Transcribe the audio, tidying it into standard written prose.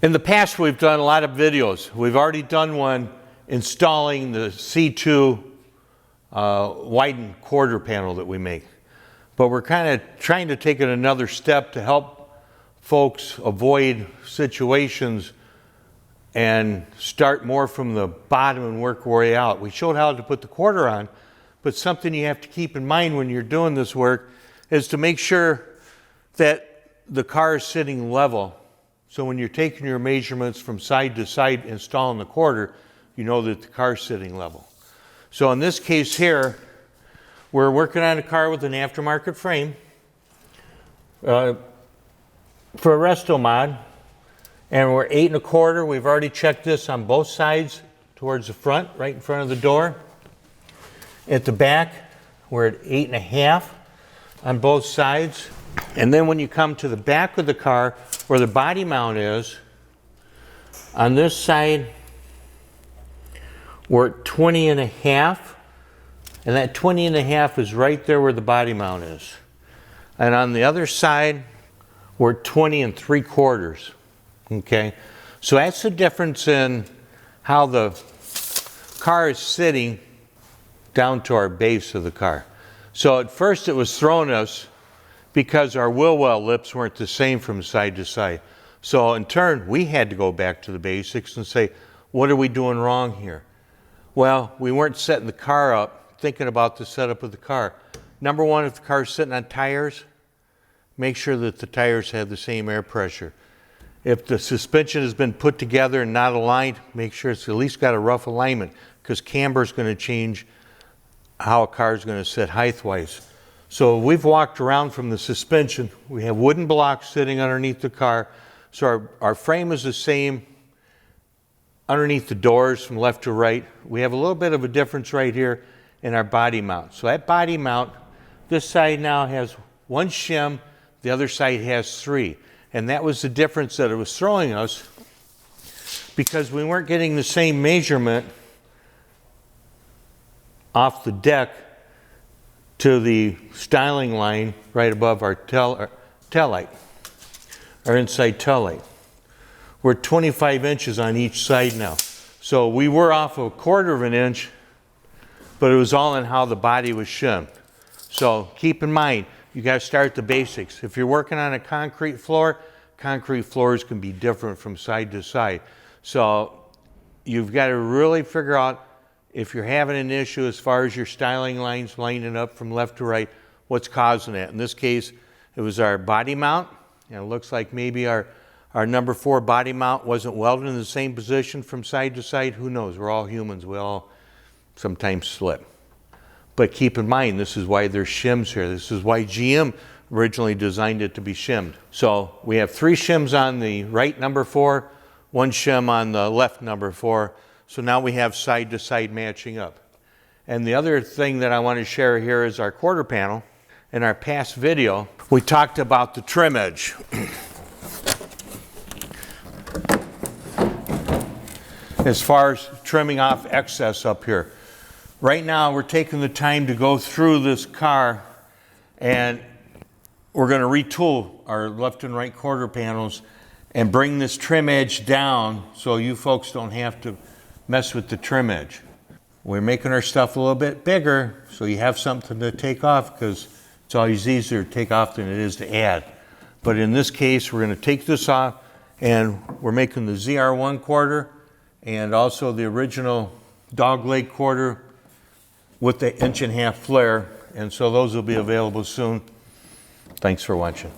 In the past, we've done a lot of videos. We've already done one installing the C2 widened quarter panel that we make. But we're kind of trying to take it another step to help folks avoid situations and start more from the bottom and work our way out. We showed how to put the quarter on, but something you have to keep in mind when you're doing this work is to make sure that the car is sitting level. So when you're taking your measurements from side to side, installing the quarter, you know that the car's sitting level. So in this case here, we're working on a car with an aftermarket frame for a Restomod, and we're 8 1/4. We've already checked this on both sides towards the front, right in front of the door. At the back, we're at 8 1/2 on both sides. And then when you come to the back of the car, where the body mount is, on this side, we're at 20 1/2, and that 20 1/2 is right there where the body mount is. And on the other side, we're at 20 3/4. Okay, so that's the difference in how the car is sitting down to our base of the car. So at first it was throwing us because our wheel well lips weren't the same from side to side. So in turn, we had to go back to the basics and say, what are we doing wrong here? Well, we weren't setting the car up, thinking about the setup of the car. Number one, if the car's sitting on tires, make sure that the tires have the same air pressure. If the suspension has been put together and not aligned, make sure it's at least got a rough alignment, because camber is going to change how a car is going to sit height-wise. So we've walked around from the suspension. We have wooden blocks sitting underneath the car. So our frame is the same underneath the doors from left to right. We have a little bit of a difference right here in our body mount. So that body mount, this side now has 1 shim, the other side has 3. And that was the difference that it was throwing us, because we weren't getting the same measurement off the deck to the styling line right above our tail light, our inside tail light. We're 25 inches on each side now. So we were off a 1/4 of an inch, but it was all in how the body was shimmed. So keep in mind, you got to start at the basics. If you're working on a concrete floors can be different from side to side. So you've got to really figure out, if you're having an issue as far as your styling lines lining up from left to right, what's causing that? In this case, it was our body mount, and it looks like maybe our number 4 body mount wasn't welded in the same position from side to side. Who knows? We're all humans. We all sometimes slip. But keep in mind, this is why there's shims here. This is why GM originally designed it to be shimmed. So we have 3 shims on the right number 4, 1 shim on the left number 4. So now we have side to side matching up. And the other thing that I want to share here is our quarter panel. In our past video, we talked about the trim edge. As far as trimming off excess up here. Right now, we're taking the time to go through this car, and we're going to retool our left and right quarter panels and bring this trim edge down so you folks don't have to mess with the trim edge. We're making our stuff a little bit bigger so you have something to take off, because it's always easier to take off than it is to add. But in this case, we're going to take this off, and we're making the ZR1 quarter and also the original dogleg quarter with the 1.5 inch flare. And so those will be available soon. Thanks for watching.